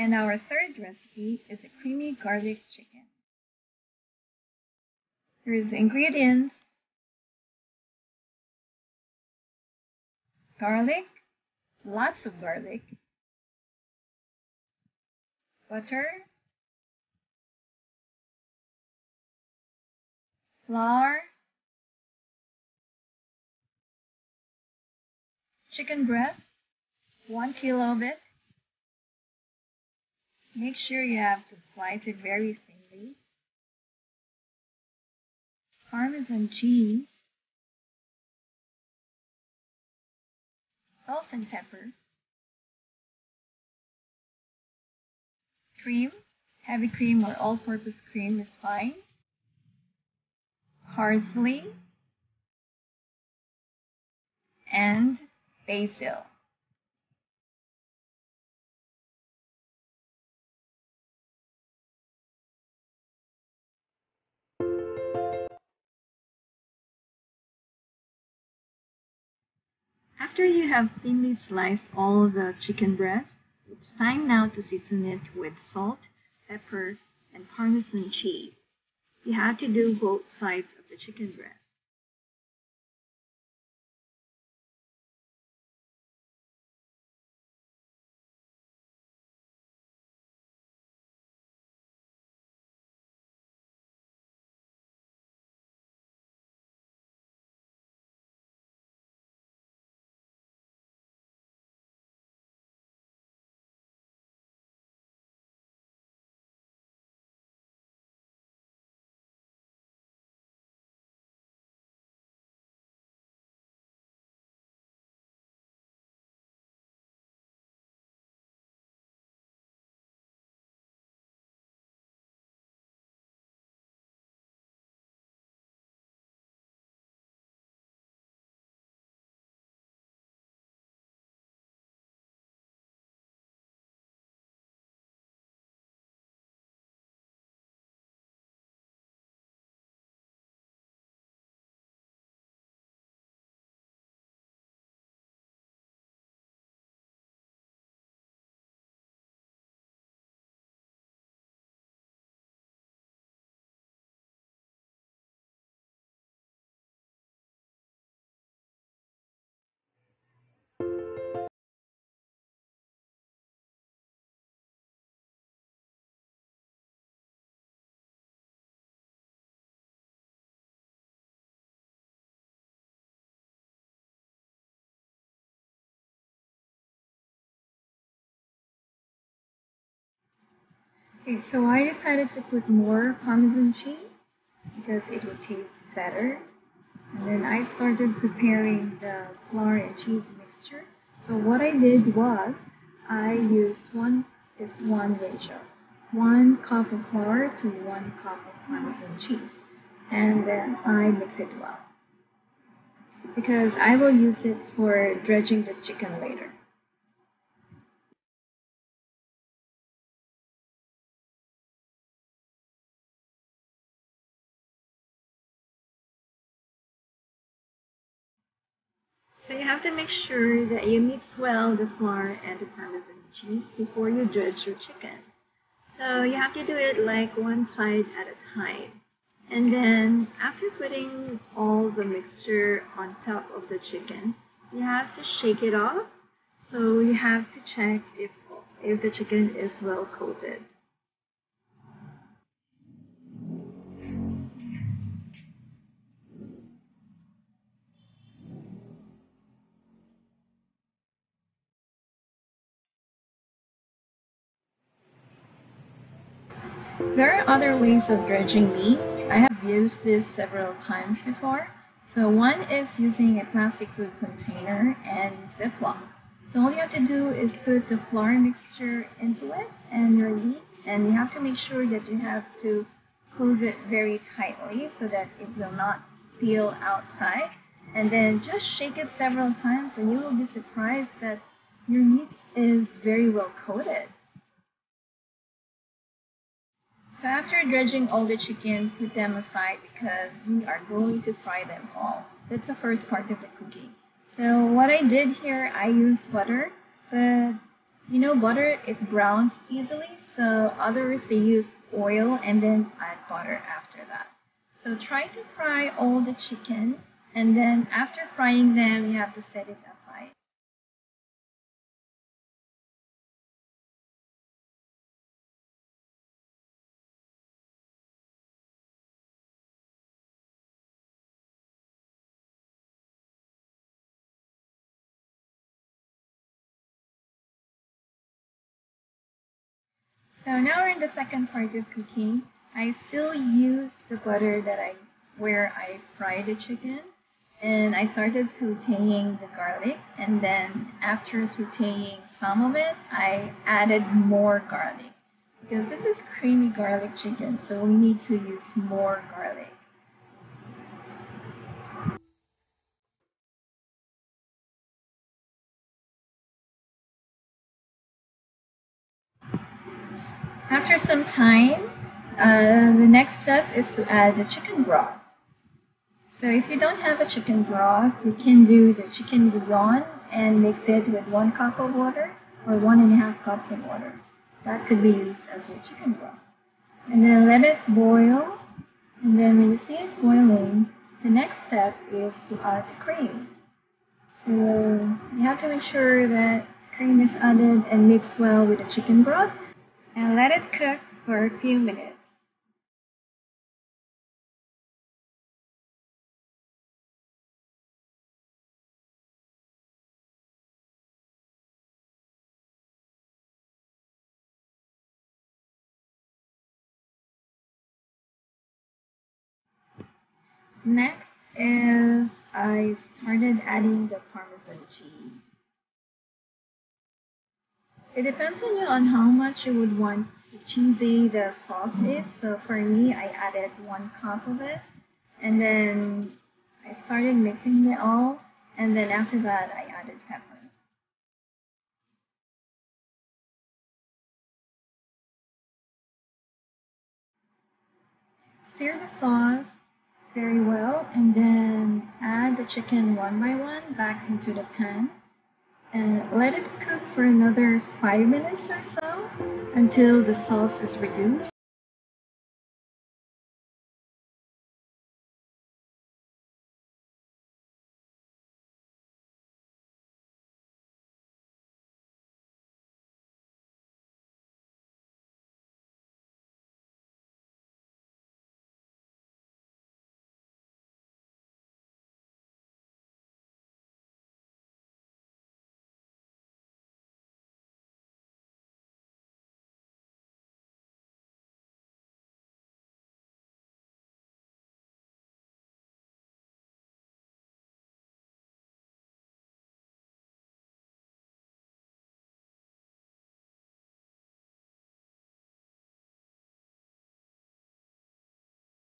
And our third recipe is a creamy garlic chicken. Here's the ingredients: garlic, lots of garlic, butter, flour, chicken breast, 1 kilo of it. Make sure you have to slice it very thinly. Parmesan cheese, salt and pepper, cream, heavy cream or all-purpose cream is fine, parsley, and basil. After you have thinly sliced all the chicken breast, it's time now to season it with salt, pepper, and Parmesan cheese. You have to do both sides of the chicken breast. Okay, so I decided to put more Parmesan cheese because it would taste better. And then I started preparing the flour and cheese mixture. So what I did was I used 1:1 ratio. 1 cup of flour to 1 cup of Parmesan cheese. And then I mix it well, because I will use it for dredging the chicken later. So you have to make sure that you mix well the flour and the Parmesan cheese before you dredge your chicken. So you have to do it like one side at a time. And then after putting all the mixture on top of the chicken, you have to shake it off. So you have to check if the chicken is well coated. There are other ways of dredging meat. I have used this several times before. So one is using a plastic food container and Ziploc. So all you have to do is put the flour mixture into it and your meat, and you have to make sure that you have to close it very tightly so that it will not spill outside. And then just shake it several times and you will be surprised that your meat is very well coated. So after dredging all the chicken, put them aside because we are going to fry them all. That's the first part of the cooking. So what I did here, I used butter, but You know, butter, it browns easily, so others they use oil and then add butter after that. So try to fry all the chicken, and then after frying them, you have to set it aside. So now we're in the second part of cooking. I still use the butter that I where I fried the chicken, and I started sautéing the garlic, and then after sautéing some of it, I added more garlic because this is creamy garlic chicken, so we need to use more garlic. After some time, the next step is to add the chicken broth. So if you don't have a chicken broth, you can do the chicken bouillon and mix it with 1 cup of water or 1.5 cups of water. That could be used as your chicken broth. And then let it boil. And then when you see it boiling, the next step is to add the cream. So you have to make sure that cream is added and mixed well with the chicken broth and let it cook for a few minutes. Next is I started adding the Parmesan cheese. It depends on you on how much you would want cheesy the sauce is. So for me, I added 1 cup of it, and then I started mixing it all, and then after that, I added pepper. Stir the sauce very well, and then add the chicken one by one back into the pan, and let it cook for another 5 minutes or so until the sauce is reduced.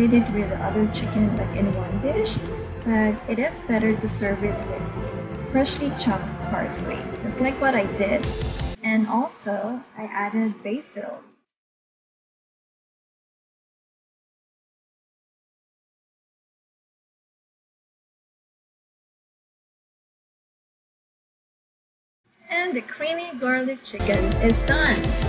Eat it with the other chicken like in one dish, but it is better to serve it with freshly chopped parsley, just like what I did. And also, I added basil. And the creamy garlic chicken is done.